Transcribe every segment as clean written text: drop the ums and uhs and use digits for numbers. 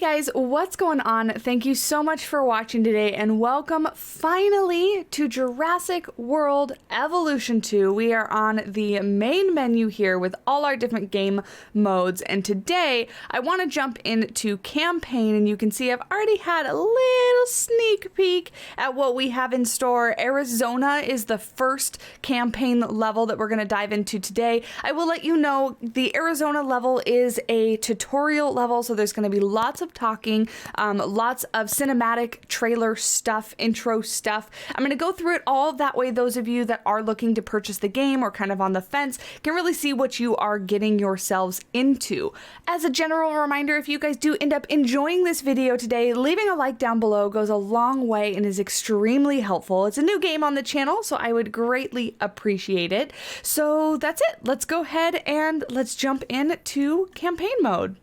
Hey guys, what's going on? Thank you so much for watching today and welcome finally to Jurassic World Evolution 2. We are on the main menu here with all our different game modes, and today I want to jump into campaign, and you can see I've already had a little sneak peek at what we have in store. Arizona is the first campaign level that we're going to dive into today. I will let you know the Arizona level is a tutorial level, so there's going to be lots of talking, lots of cinematic trailer stuff, intro stuff. I'm going to go through it all, that way those of you that are looking to purchase the game or kind of on the fence can really see what you are getting yourselves into. As a general reminder, if you guys do end up enjoying this video today, leaving a like down below goes a long way and is extremely helpful. It's a new game on the channel, so I would greatly appreciate it. So that's it. Let's go ahead and let's jump into campaign mode.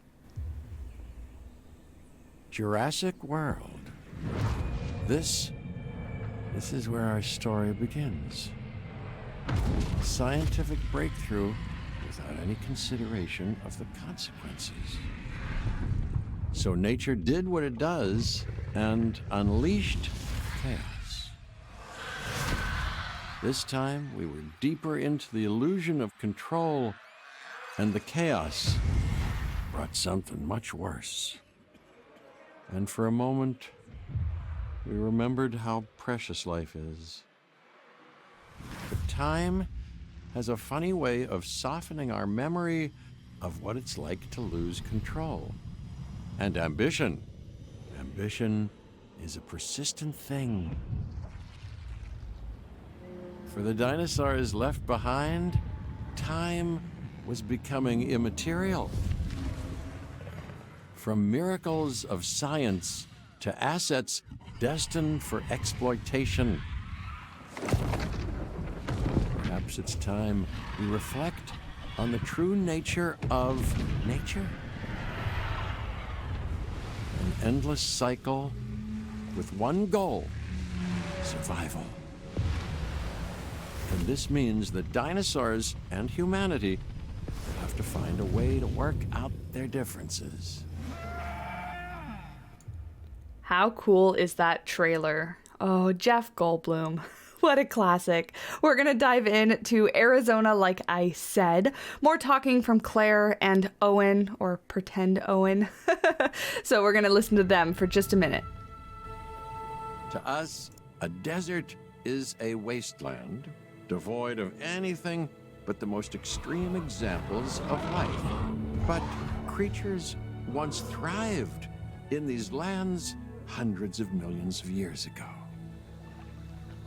Jurassic World. This is where our story begins. Scientific breakthrough without any consideration of the consequences. So nature did what it does and unleashed chaos. This time we were deeper into the illusion of control, and the chaos brought something much worse. And for a moment, we remembered how precious life is. But time has a funny way of softening our memory of what it's like to lose control. And ambition. Ambition is a persistent thing. For the dinosaurs left behind, time was becoming immaterial. From miracles of science to assets destined for exploitation. Perhaps it's time we reflect on the true nature of nature. An endless cycle with one goal: survival. And this means that dinosaurs and humanity have to find a way to work out their differences. How cool is that trailer? Oh, Jeff Goldblum. What a classic. We're going to dive into Arizona, like I said. More talking from Claire and Owen, or pretend Owen. So we're going to listen to them for just a minute. To us, a desert is a wasteland, devoid of anything but the most extreme examples of life. But creatures once thrived in these lands hundreds of millions of years ago.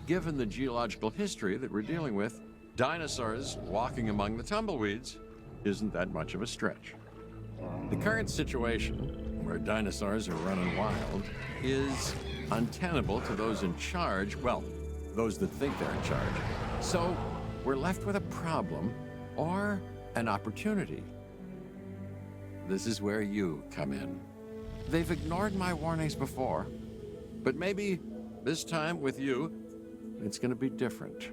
Given the geological history that we're dealing with, dinosaurs walking among the tumbleweeds isn't that much of a stretch. The current situation, where dinosaurs are running wild, is untenable to those in charge, well, those that think they're in charge. So we're left with a problem or an opportunity. This is where you come in. They've ignored my warnings before, but maybe this time with you, it's going to be different.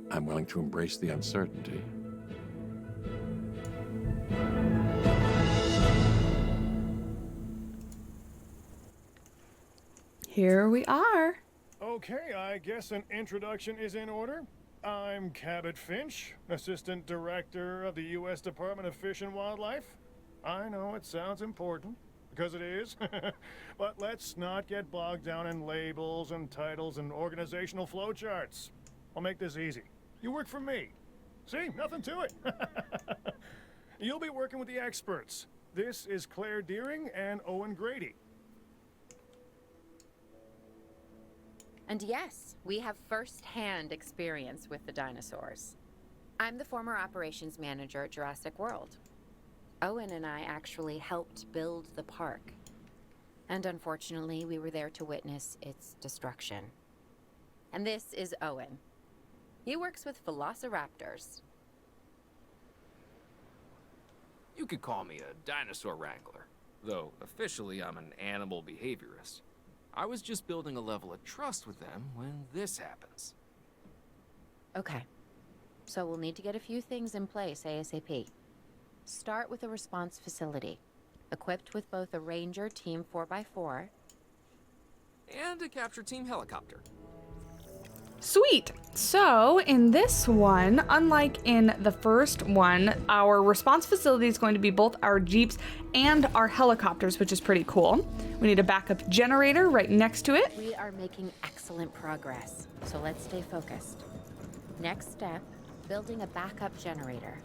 I'm willing to embrace the uncertainty. Here we are. Okay, I guess an introduction is in order. I'm Cabot Finch, Assistant Director of the U.S. Department of Fish and Wildlife. I know it sounds important, because it is, but let's not get bogged down in labels and titles and organizational flowcharts. I'll make this easy. You work for me. See, nothing to it. You'll be working with the experts. This is Claire Deering and Owen Grady. And yes, we have first-hand experience with the dinosaurs. I'm the former operations manager at Jurassic World. Owen and I actually helped build the park. And unfortunately, we were there to witness its destruction. And this is Owen. He works with velociraptors. You could call me a dinosaur wrangler, though officially I'm an animal behaviorist. I was just building a level of trust with them when this happens. Okay, so we'll need to get a few things in place ASAP. Start with a response facility. equipped with both a Ranger Team 4x4 And a capture team helicopter. Sweet. So in this one, unlike in the first one, our response facility is going to be both our Jeeps and our helicopters, which is pretty cool. We need a backup generator right next to it. We are making excellent progress, so let's stay focused. Next step, building a backup generator.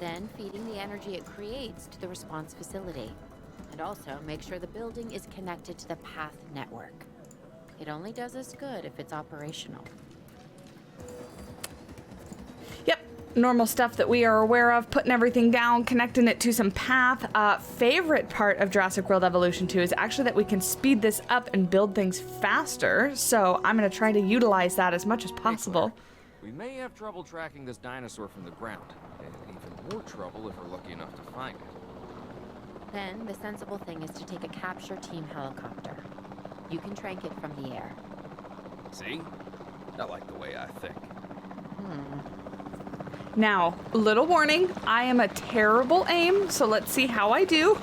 Then feeding the energy it creates to the response facility. And also make sure the building is connected to the path network. It only does us good if it's operational. Yep, normal stuff that we are aware of, putting everything down, connecting it to some path. Favorite part of Jurassic World Evolution 2 is actually that we can speed this up and build things faster. So I'm going to try to utilize that as much as possible. Hey, Claire, we may have trouble tracking this dinosaur from the ground, and even more trouble if we're lucky enough to find it. Then the sensible thing is to take a capture team helicopter. You can trank it from the air. See? I like the way I think. Now, little warning, I am a terrible aim, so let's see how I do.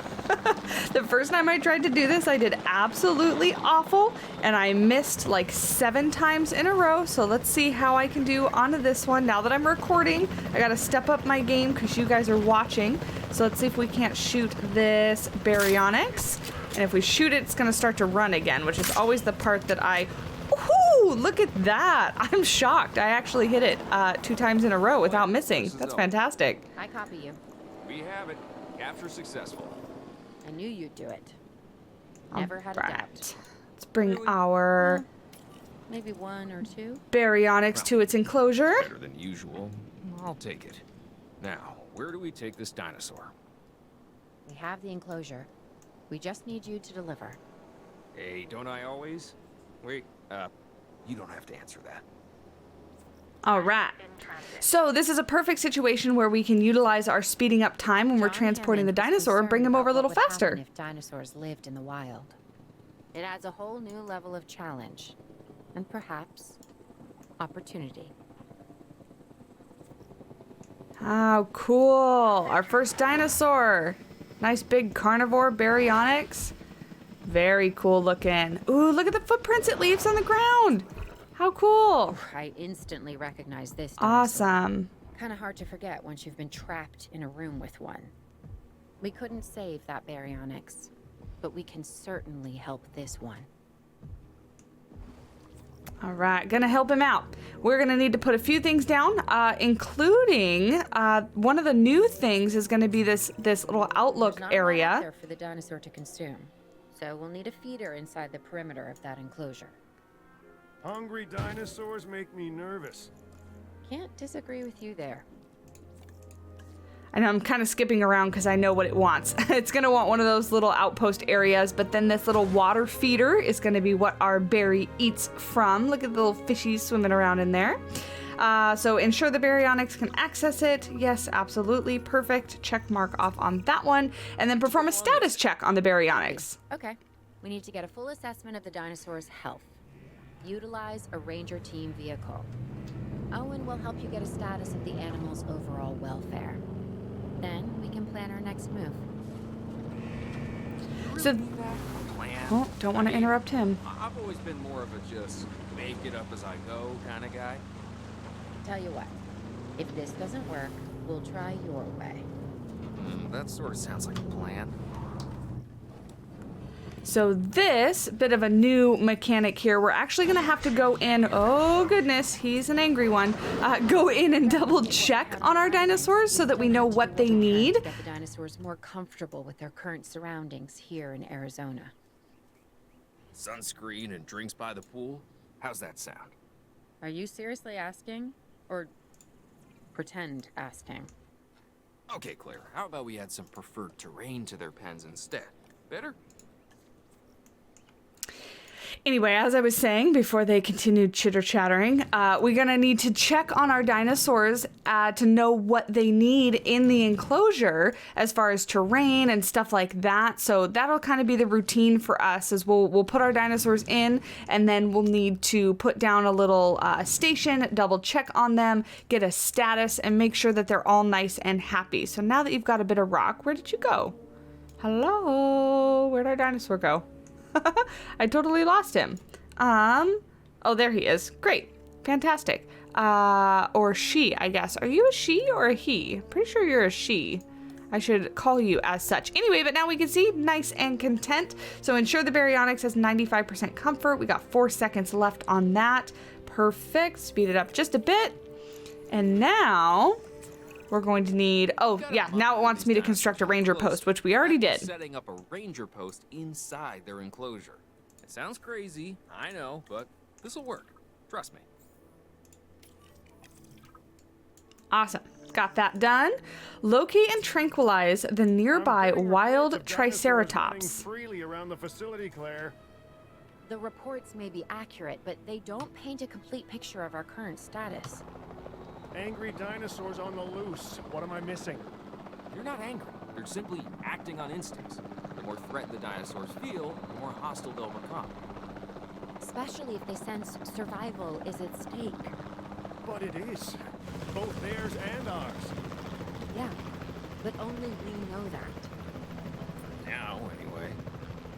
The first time I tried to do this, I did absolutely awful, and I missed like 7 times in a row, so let's see how I can do onto this one. Now that I'm recording, I gotta step up my game because you guys are watching. So let's see if we can't shoot this baryonyx. And if we shoot it, it's gonna start to run again, which is always the part that Woohoo! Look at that! I'm shocked. I actually hit it 2 times in a row without missing. That's fantastic. I copy you. We have it. Capture successful. I knew you'd do it. Never had a doubt. Let's bring our Maybe 1 or 2. baryonyx to its enclosure. Better than usual. I'll take it. Now, where do we take this dinosaur? We have the enclosure. We just need you to deliver. Hey, don't I always? Wait, you don't have to answer that. All right. So this is a perfect situation where we can utilize our speeding up time when we're John transporting the Hammond was dinosaur and bring him concerned over a about little what would faster. happen if dinosaurs lived in the wild. It adds a whole new level of challenge, and perhaps opportunity. Oh, cool. Our first dinosaur. Nice big carnivore baryonyx. Very cool looking. Ooh, look at the footprints it leaves on the ground. How cool. I instantly recognize this dinosaur. Awesome. Kind of hard to forget once you've been trapped in a room with one. We couldn't save that baryonyx, but we can certainly help this one. All right, gonna help him out. We're gonna need to put a few things down, including one of the new things is gonna be this little outlook There's not a lot out area. there for the dinosaur to consume, so we'll need a feeder inside the perimeter of that enclosure. Hungry dinosaurs make me nervous. Can't disagree with you there. And I'm kind of skipping around because I know what it wants. It's going to want one of those little outpost areas, but then this little water feeder is going to be what our berry eats from. Look at the little fishies swimming around in there. So ensure the baryonyx can access it. Yes, absolutely. Perfect. Check mark off on that one. And then perform a status check on the baryonyx. Okay. We need to get a full assessment of the dinosaur's health. Utilize a ranger team vehicle. Owen will help you get a status of the animal's overall welfare. Then we can plan our next move. So, Plan? oh, don't want to interrupt him. I've always been more of a just make it up as I go kind of guy. Tell you what, if this doesn't work, we'll try your way. That sort of sounds like a plan. So this bit of a new mechanic here, we're actually going to have to go in. Oh, goodness, he's an angry one. Go in and double check on our dinosaurs so that we know what they need. Get the dinosaurs more comfortable with their current surroundings here in Arizona. Sunscreen and drinks by the pool? How's that sound? Are you seriously asking? Or pretend asking? Okay, Claire, how about we add some preferred terrain to their pens instead? Better? Anyway, as I was saying before they continued chitter-chattering, we're going to need to check on our dinosaurs to know what they need in the enclosure as far as terrain and stuff like that. So that'll kind of be the routine for us is we'll put our dinosaurs in and then we'll need to put down a little station, double check on them, get a status, and make sure that they're all nice and happy. So now that you've got a bit of rock, where did you go? Hello? Where'd our dinosaur go? I totally lost him. Oh, there he is. Great. Fantastic. Or she, I guess. Are you a she or a he? Pretty sure you're a she. I should call you as such. Anyway, but now we can see nice and content. So ensure the baryonyx has 95% comfort. We got 4 seconds left on that. Perfect. Speed it up just a bit. And now we're going to need, oh yeah, now it wants me to construct a ranger post, which we already did. Setting up a ranger post inside their enclosure. It sounds crazy, I know, but this will work. Trust me. Awesome. Got that done. Locate and tranquilize the nearby wild triceratops. Freely around the facility, Claire. The reports may be accurate, but they don't paint a complete picture of our current status. Angry dinosaurs on the loose. What am I missing? You're not angry. You're simply acting on instincts. The more threat the dinosaurs feel, the more hostile they'll become. Especially if they sense survival is at stake. But it is. Both theirs and ours. Yeah, but only we know that. Now, anyway.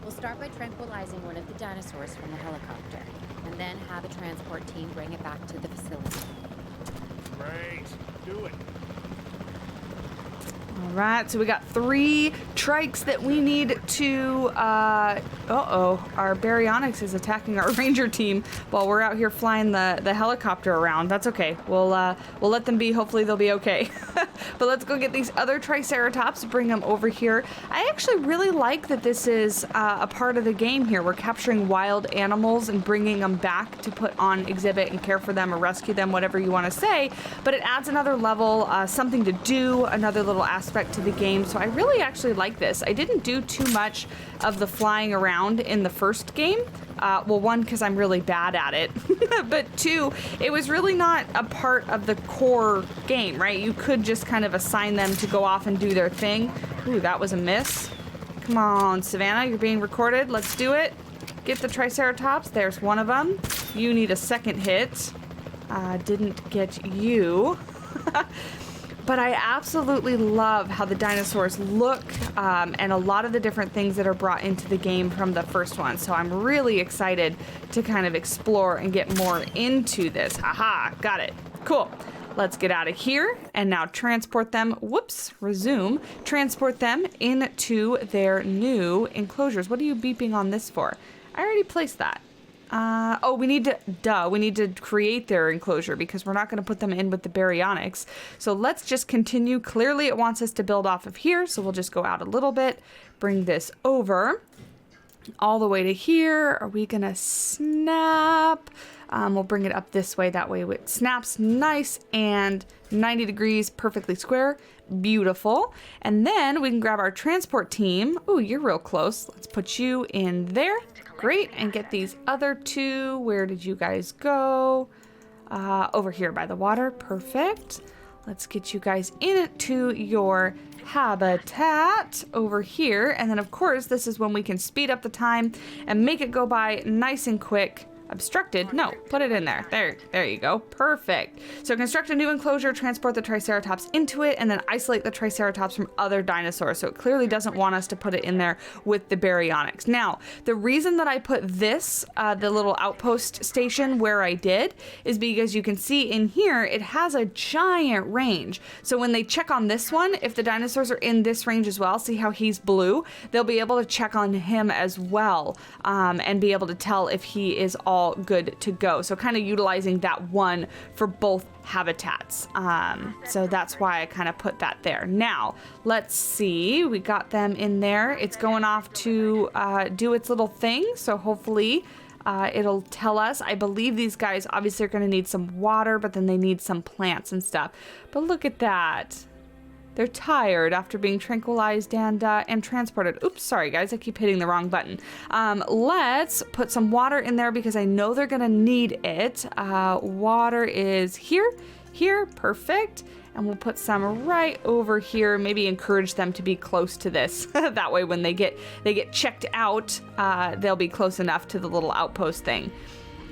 We'll start by tranquilizing one of the dinosaurs from the helicopter, and then have a transport team bring it back to the facility. Great. Do it. All right, so we got 3 trikes that we need to, uh-oh, our baryonyx is attacking our ranger team while we're out here flying the helicopter around. That's okay. We'll let them be. Hopefully they'll be okay. But let's go get these other triceratops, bring them over here. I actually really like that this is a part of the game here. We're capturing wild animals and bringing them back to put on exhibit and care for them or rescue them, whatever you want to say. But it adds another level, something to do, another little aspect to the game. So I really actually like this. I didn't do too much of the flying around in the first game. Well, 1, because I'm really bad at it, but 2, it was really not a part of the core game, right? You could just kind of assign them to go off and do their thing. Ooh, that was a miss. Come on, Savannah, you're being recorded. Let's do it. Get the triceratops. There's one of them. You need a second hit. Didn't get you. But I absolutely love how the dinosaurs look and a lot of the different things that are brought into the game from the first one. So I'm really excited to kind of explore and get more into this. Haha, got it. Cool. Let's get out of here and now transport them. Whoops, resume. Transport them into their new enclosures. What are you beeping on this for? I already placed that. Oh, we need to create their enclosure because we're not going to put them in with the baryonyx. So let's just continue. Clearly it wants us to build off of here. So we'll just go out a little bit, bring this over all the way to here. Are we going to snap? We'll bring it up this way. That way it snaps nice and 90 degrees, perfectly square. Beautiful. And then we can grab our transport team. Oh, you're real close. Let's put you in there. Great. And get these other 2. Where did you guys go? Over here by the water. Perfect. Let's get you guys into your habitat over here. And then, of course, this is when we can speed up the time and make it go by nice and quick. Obstructed? No, put it in there. There you go. Perfect. So construct a new enclosure, transport the triceratops into it, and then isolate the triceratops from other dinosaurs. So it clearly doesn't want us to put it in there with the baryonyx. Now, the reason that I put this, the little outpost station where I did, is because you can see in here, it has a giant range. So when they check on this one, if the dinosaurs are in this range as well, see how he's blue, they'll be able to check on him as well, and be able to tell if he is all good to go. So kind of utilizing that one for both habitats. So that's why I kind of put that there. Now, let's see. We got them in there. It's going off to do its little thing. So hopefully it'll tell us. I believe these guys obviously are going to need some water, but then they need some plants and stuff. But look at that. They're tired after being tranquilized and transported. Oops, sorry guys, I keep hitting the wrong button. Let's put some water in there because I know they're gonna need it. Water is here, perfect. And we'll put some right over here. Maybe encourage them to be close to this. That way, when they get checked out, they'll be close enough to the little outpost thing.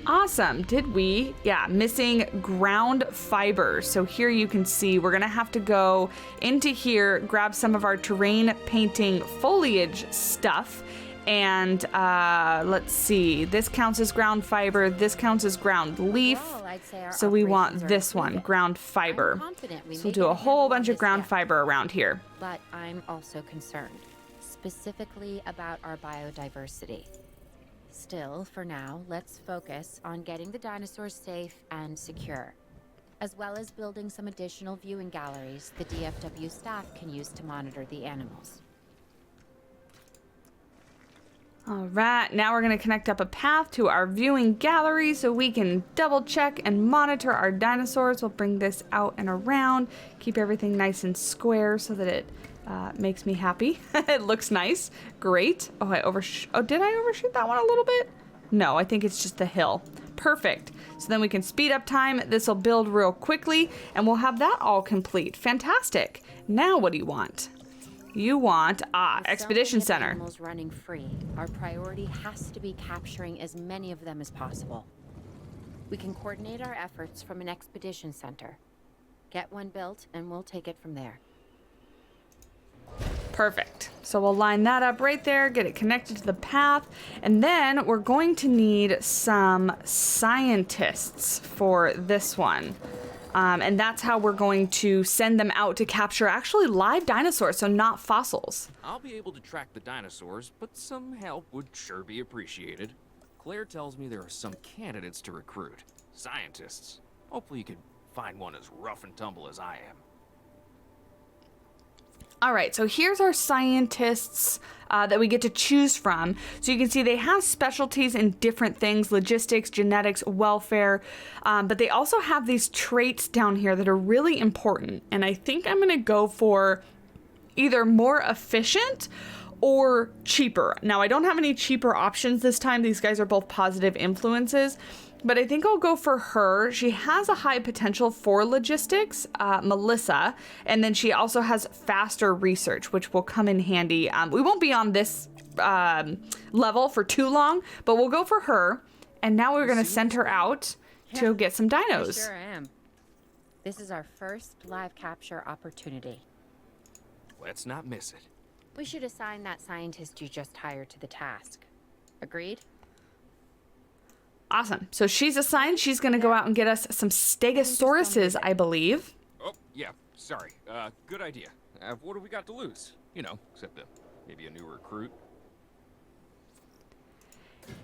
Awesome. Did we? Yeah, missing ground fiber. So here you can see we're going to have to go into here, grab some of our terrain painting foliage stuff. And let's see, this counts as ground fiber, this counts as ground leaf. Well, I'd say our So we want operations are this one, completed. ground I'm fiber. confident we So may we'll do get a whole handle on bunch of this ground yet. fiber around here. But I'm also concerned, specifically about our biodiversity. Still, for now, let's focus on getting the dinosaurs safe and secure, as well as building some additional viewing galleries the DFW staff can use to monitor the animals. All right, now we're going to connect up a path to our viewing gallery so we can double check and monitor our dinosaurs. We'll bring this out and around, keep everything nice and square so that it makes me happy. It looks nice. Great. Oh, did I overshoot that one a little bit? No, I think it's just the hill. Perfect. So then we can speed up time. This will build real quickly and we'll have that all complete. Fantastic. Now what do you want? You want, With Expedition so many Center. animals running free, our priority has to be capturing as many of them as possible. We can coordinate our efforts from an expedition center. Get one built, and we'll take it from there. Perfect. So we'll line that up right there, get it connected to the path, and then we're going to need some scientists for this one. And that's how we're going to send them out to capture actually live dinosaurs, so not fossils. I'll be able to track the dinosaurs, but some help would sure be appreciated. Claire tells me there are some candidates to recruit. Scientists. Hopefully you could find one as rough and tumble as I am. All right, so here's our scientists that we get to choose from. So you can see they have specialties in different things, logistics, genetics, welfare, but they also have these traits down here that are really important. And I think I'm gonna go for either more efficient or cheaper. Now, I don't have any cheaper options this time. These guys are both positive influences. But I think I'll go for her. She has a high potential for logistics, Melissa, and then she also has faster research, which will come in handy. We won't be on this level for too long, but we'll go for her. And now we're going to send her out to get some I dinos. sure am. This is our first live capture opportunity. Let's not miss it. We should assign that scientist you just hired to the task. Agreed? Awesome. So she's assigned. She's going to go out and get us some stegosauruses, I believe. Oh, yeah, sorry. Good idea. What do we got to lose? You know, except maybe a new recruit.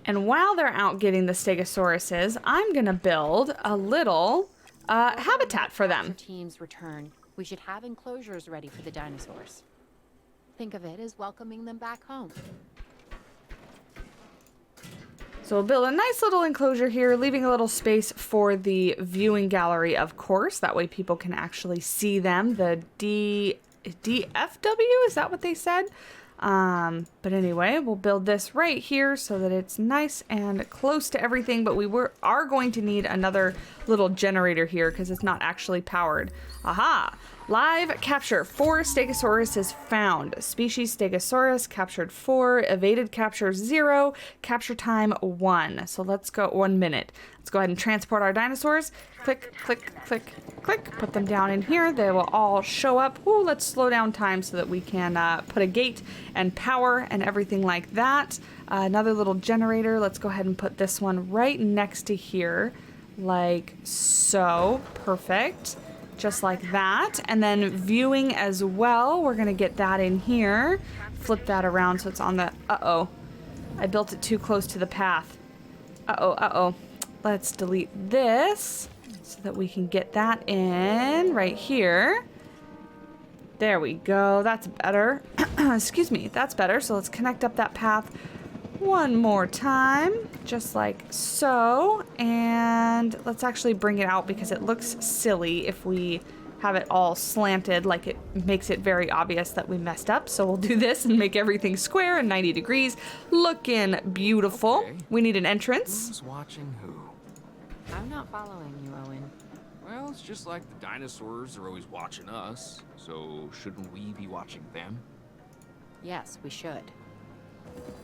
And while they're out getting the stegosauruses, I'm going to build a little habitat for them. Teams return. We should have enclosures ready for the dinosaurs. Think of it as welcoming them back home. So we'll build a nice little enclosure here, leaving a little space for the viewing gallery, of course. That way people can actually see them. The DFW, is that what they said? But anyway, we'll build this right here so that it's nice and close to everything. But we are going to need another little generator here because it's not actually powered. Aha! Live capture. 4 Stegosauruses found. Species Stegosaurus captured 4. Evaded capture 0. Capture time 1. So let's go 1 minute. Let's go ahead and transport our dinosaurs. Click, click, click, click. Put them down in here. They will all show up. Ooh, let's slow down time so that we can put a gate and power and everything like that. Another little generator. Let's go ahead and put this one right next to here. Like so. Perfect. Just like that. And then viewing as well. We're going to get that in here. Flip that around so it's on the... Uh-oh. I built it too close to the path. Uh-oh, uh-oh. Let's delete this so that we can get that in right here. There we go. That's better. Excuse me. That's better. So let's connect up that path one more time, just like so. And let's actually bring it out because it looks silly if we have it all slanted, like it makes it very obvious that we messed up. So we'll do this and make everything square and 90 degrees. Looking beautiful. Okay. We need an entrance. Who's watching who? I'm not following you, Owen. Well, it's just like the dinosaurs are always watching us, so shouldn't we be watching them? Yes, we should.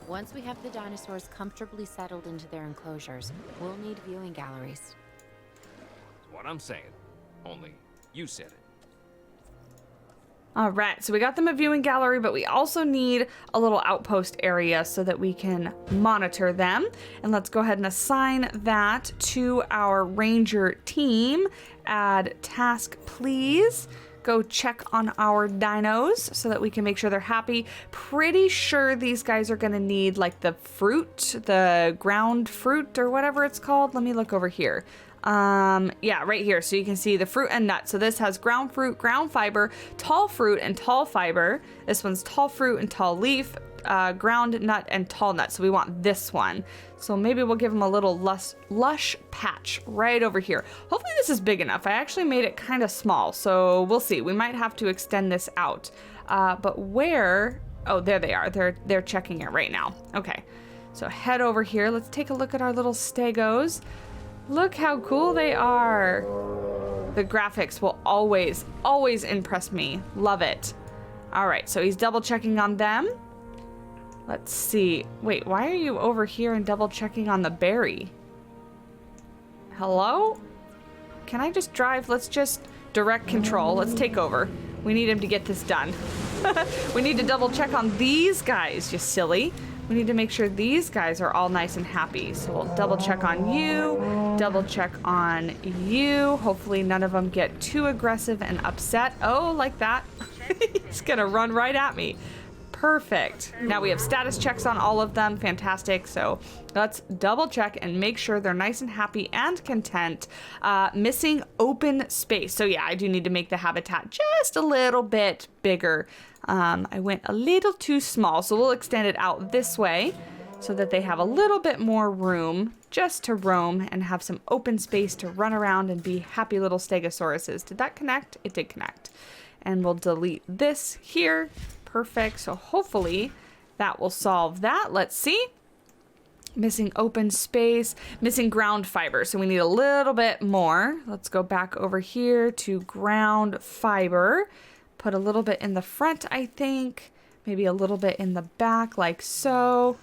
Once we have the dinosaurs comfortably settled into their enclosures, we'll need viewing galleries. That's what I'm saying. Only you said it. All right, so we got them a viewing gallery, but we also need a little outpost area so that we can monitor them. And let's go ahead and assign that to our ranger team. Add task, please. Go check on our dinos so that we can make sure they're happy. Pretty sure these guys are gonna need like the fruit, the ground fruit or whatever it's called. Let me look over here. Yeah, right here. So you can see the fruit and nut. So this has ground fruit, ground fiber, tall fruit, and tall fiber. This one's tall fruit and tall leaf, ground nut, and tall nut. So we want this one. So maybe we'll give them a little lush patch right over here. Hopefully this is big enough. I actually made it kind of small, so we'll see. We might have to extend this out. But where? Oh, there they are. They're checking it right now. Okay. So head over here. Let's take a look at our little stegos. Look how cool they are. The graphics will always, always impress me. Love it. All right, so he's double checking on them. Let's see. Wait, why are you over here and double checking on the berry? Hello? Can I just drive? Let's just direct control. Let's take over. We need him to get this done. We need to double check on these guys, you silly. We need to make sure these guys are all nice and happy. So we'll double check on you, double check on you. Hopefully none of them get too aggressive and upset. Oh, like that. He's gonna run right at me. Perfect. Now we have status checks on all of them. Fantastic. So let's double check and make sure they're nice and happy and content. Missing open space. So yeah, I do need to make the habitat just a little bit bigger. I went a little too small, so we'll extend it out this way so that they have a little bit more room just to roam and have some open space to run around and be happy little stegosauruses. Did that connect? It did connect. And we'll delete this here. Perfect. So hopefully that will solve that. Let's see. Missing open space, missing ground fiber. So we need a little bit more. Let's go back over here to ground fiber. Put a little bit in the front, I think. Maybe a little bit in the back, like so.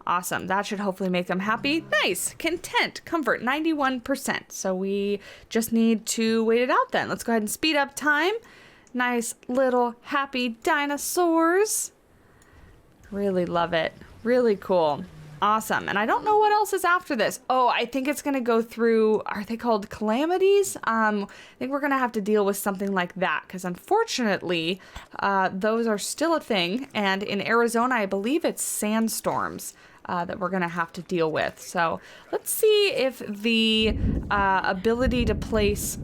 Awesome. That should hopefully make them happy. Nice. Content. Comfort. 91%. So we just need to wait it out then. Let's go ahead and speed up time. Nice little happy dinosaurs. Really love it. Really cool. Awesome. And I don't know what else is after this. Oh, I think it's going to go through, are they called calamities? I think we're going to have to deal with something like that because unfortunately, those are still a thing. And in Arizona, I believe it's sandstorms that we're going to have to deal with. So let's see if the ability to place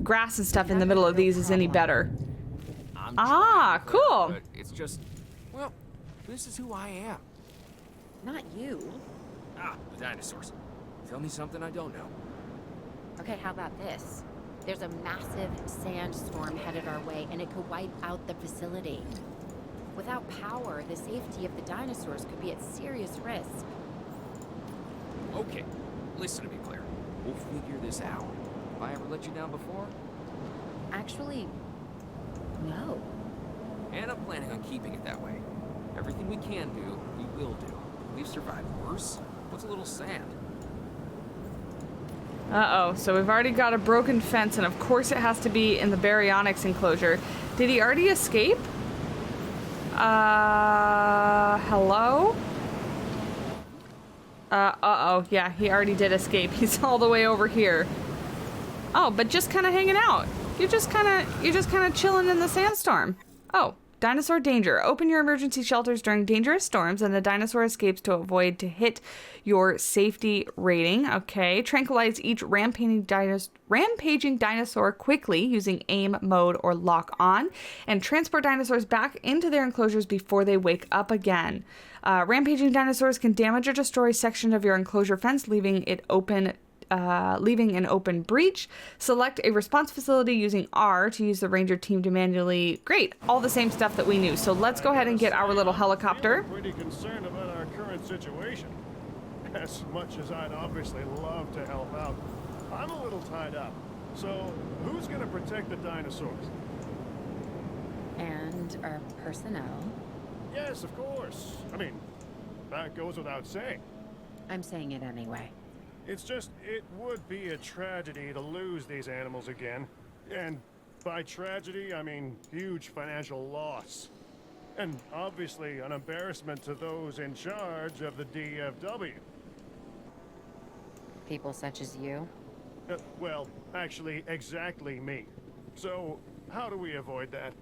grass and stuff in the middle of these is any better. Cool. But it's just, well, this is who I am. Not you. The dinosaurs. Tell me something I don't know. Okay, how about this? There's a massive sandstorm headed our way, and it could wipe out the facility. Without power, the safety of the dinosaurs could be at serious risk. Okay, listen to me, Claire. We'll figure this out. Have I ever let you down before? Actually, no. And I'm planning on keeping it that way. Everything we can do, we will do. We've survived worse. What's a little sand? Uh-oh, so we've already got a broken fence, and of course it has to be in the baryonyx enclosure. Did he already escape? Hello? Uh-oh, yeah, he already did escape. He's all the way over here. Oh, but just kind of hanging out. You're just kind of chilling in the sandstorm. Oh. Dinosaur danger. Open your emergency shelters during dangerous storms and the dinosaur escapes to avoid to hit your safety rating. Okay. Tranquilize each rampaging dinosaur quickly using aim mode or lock on and transport dinosaurs back into their enclosures before they wake up again. Rampaging dinosaurs can damage or destroy a section of your enclosure fence, leaving an open breach. Select a response facility using R to use the ranger team to manually... Great, all the same stuff that we knew. So let's go ahead and get our little helicopter. I'm pretty concerned about our current situation. As much as I'd obviously love to help out, I'm a little tied up. So who's going to protect the dinosaurs? And our personnel. Yes, of course. I mean, that goes without saying. I'm saying it anyway. It's just, it would be a tragedy to lose these animals again. And by tragedy, I mean huge financial loss. And obviously an embarrassment to those in charge of the DFW. People such as you? Well, actually, exactly me. So, how do we avoid that?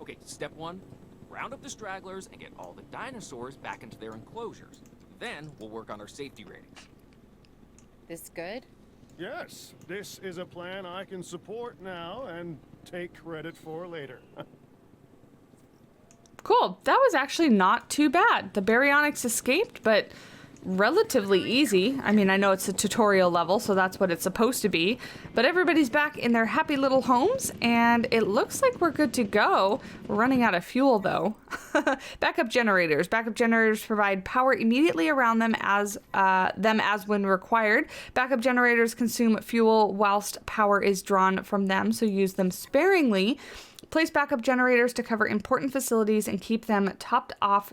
Okay, step 1, round up the stragglers and get all the dinosaurs back into their enclosures. Then we'll work on our safety ratings. This good? Yes, this is a plan I can support now and take credit for later. Cool. That was actually not too bad. The baryonyx escaped, but relatively easy. I mean, I know it's a tutorial level, so that's what it's supposed to be. But everybody's back in their happy little homes, and it looks like we're good to go. We're running out of fuel, though. Backup generators. Backup generators provide power immediately around them as when required. Backup generators consume fuel whilst power is drawn from them, so use them sparingly. Place backup generators to cover important facilities and keep them topped up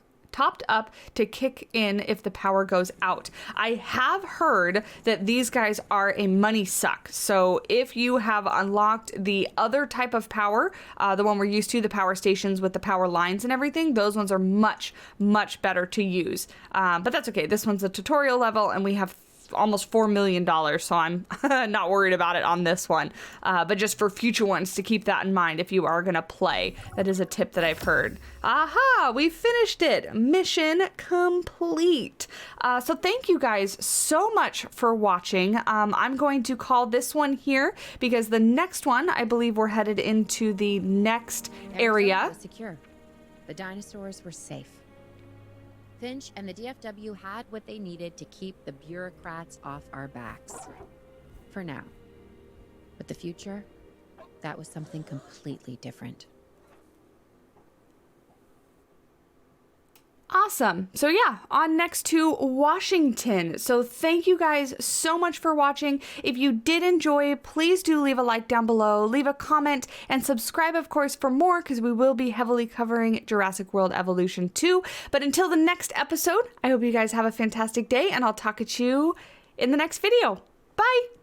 to kick in if the power goes out. I have heard that these guys are a money suck. So if you have unlocked the other type of power, the one we're used to, the power stations with the power lines and everything, those ones are much, much better to use. But that's okay. This one's a tutorial level and we have almost $4 million, so I'm not worried about it on this one. But just for future ones, to keep that in mind if you are going to play. That is a tip that I've heard. Aha! We finished it! Mission complete! So thank you guys so much for watching. I'm going to call this one here because the next one, I believe we're headed into the next area. Arizona was secure. The dinosaurs were safe. Finch and the DFW had what they needed to keep the bureaucrats off our backs. For now. But the future, that was something completely different. Awesome. So yeah, on next to Washington. So thank you guys so much for watching. If you did enjoy, please do leave a like down below, leave a comment, and subscribe, of course, for more, because we will be heavily covering Jurassic World Evolution 2. But until the next episode, I hope you guys have a fantastic day, and I'll talk at you in the next video. Bye!